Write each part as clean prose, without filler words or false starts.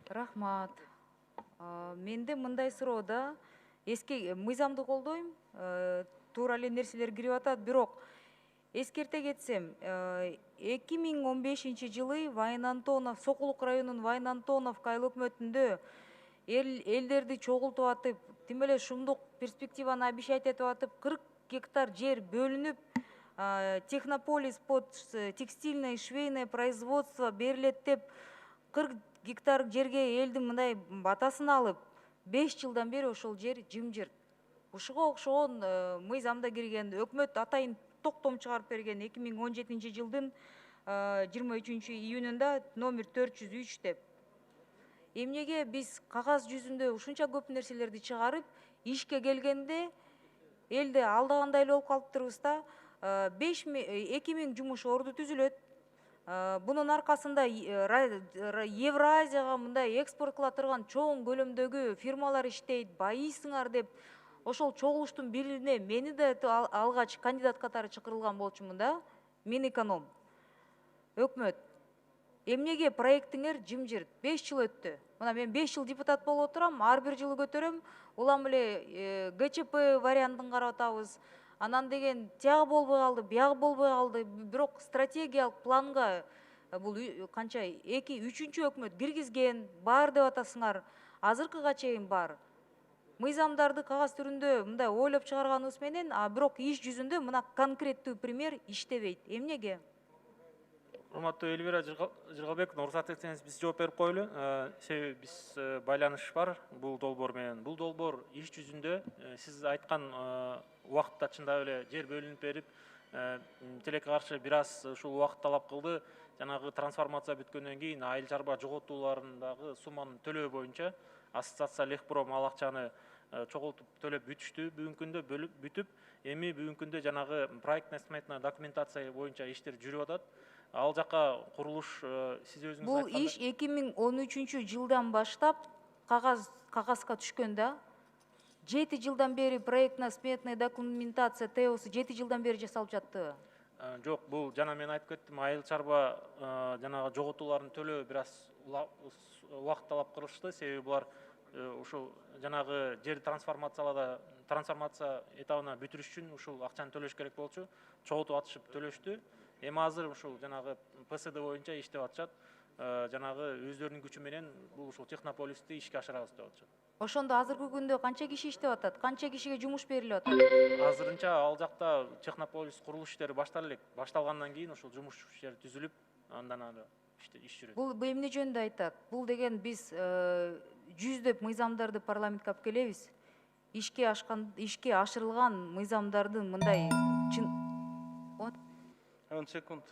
Рахмат. Менде мындай суроода эски мыйзамды колдойм. Туура эле нерселер кирип атат, бирок эскерте кетсем, 2015 жылы Вайын Антонов, Сокулук районунун Вайын Антоновка айыл өкмөтүндө элдерди чогултуп атып, тим эле шумдук перспективаны обещать этип атып, 40 гектар жер бөлүнүп, Технополис под текстильное и швейное производство берилет деп 40 гектар жерге элдин мындай батасын алып, 5 жылдан бери ошол жер жымжырт. Ушуга окшогон мыйзамда кирген, өкмөт атайын токтом чыгарып берген 2017 жылдын 23 июнунда номер 403 деп. Эмнеге биз кагаз жүзүндө ушунча көп нерселерди чыгарып, ишке келгенде элди алдагандай эле болуп калыптырбыз да. 2000 жумуш орду түзүлөт. Бунун аркасында Евразияга мындай экспорт кыла турган чоң көлөмдөгү фирмалар иштейт, байыйсыңар деп ошол чогулуштун бирине мени да алгач кандидат катары чакырылган болчумун да. Мен эконом. Өкмөт. Эмнеге проектиңер жымжырт? 5 жыл өттү. Мына мен 5 жыл депутат болуп отурам, ар бир жылы көтөрөм. Улам эле ГЧП вариантын карап атабыз. Анан деген тияғы болбой калды, бияғы болбой калды. Бирок стратегиялык планга бул канча 2-3 өкмөт киргизген, бар деп атасыңар. Азыркыга чейин бар. Мыйзамдарды кагаз түрүндө мындай ойлоп чыгарганыбыз менен, бирок иш жүзүндө мына конкреттүү пример иштебейт. Эмнеге? Урматтуу Элвира Жыргалбековна, уруксат этсеңиз биз жооп берип коелу. Себеби биз байланыш бар бул долбоор менен. Бул долбоор иш жүзүндө сиз айткан убакытта чындап эле жер бөлүнүп берип, тилекке каршы бир аз ушул убакыт талап кылды. Жанагы трансформация бүткөндөн кийин айыл чарба жоготууларындагы сумманы төлөө боюнча ассоциация Лехпром ал акчаны чогултуп төлөп бүтүштү. Бүгүнкү күндө бүтүп, эми бүгүнкү күндө жанагы проектно сметная документация боюнча иштер жүрүп атат. Ал жака курулуш сиз өзүңүз айткандай. Бул иш 2013 жылдан баштап кагазга түшкөн да. 7 жылдан бери проектно-сметная документация ТЭОСу 7 жылдан бери жасалып жатты. Жок, бул жана мен айтып кеттим, айыл чарба жанагы жоготууларын төлөө бир аз убакыт талап кылышты. Себеби булар ушул жанагы жер трансформация этабына бүтүрүш үчүн ушул акчаны төлөш керек болчу. Чогултуп атышып төлөштү. Эми азыр ушул жанагы ПСД боюнча иштеп атышат. Жанагы өздөрүнүн күчү менен бул ушул Технополисти ишке ашырабыз деп атышат. Ошондо азыркы күндө канча киши иштеп атат? Канча кишиге жумуш берилип атат? Азырынча ал жакта Технополис курулуш иштери баштала элек. Башталгандан кийин ушул жумуш иштери түзүлүп, андан ары иш жүрөт. Бул эмне жөнүндө айтат? Бул деген биз жүздөп мыйзамдарды парламентке алып келебиз. Ишке ашырылган мыйзамдардын мындай 10 секунд.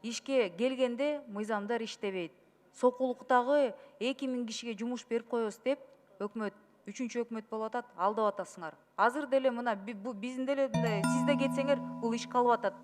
Ишке келгенде мыйзамдар иштебейт. Сокулуктагы 2000 кишиге жумуш берип коебуз деп өкмөт, 3-үчү өкмөт болуп атат, алдап атасыңар. Азыр деле мына биздин деле сиз да кетсеңер бул иш калып атат.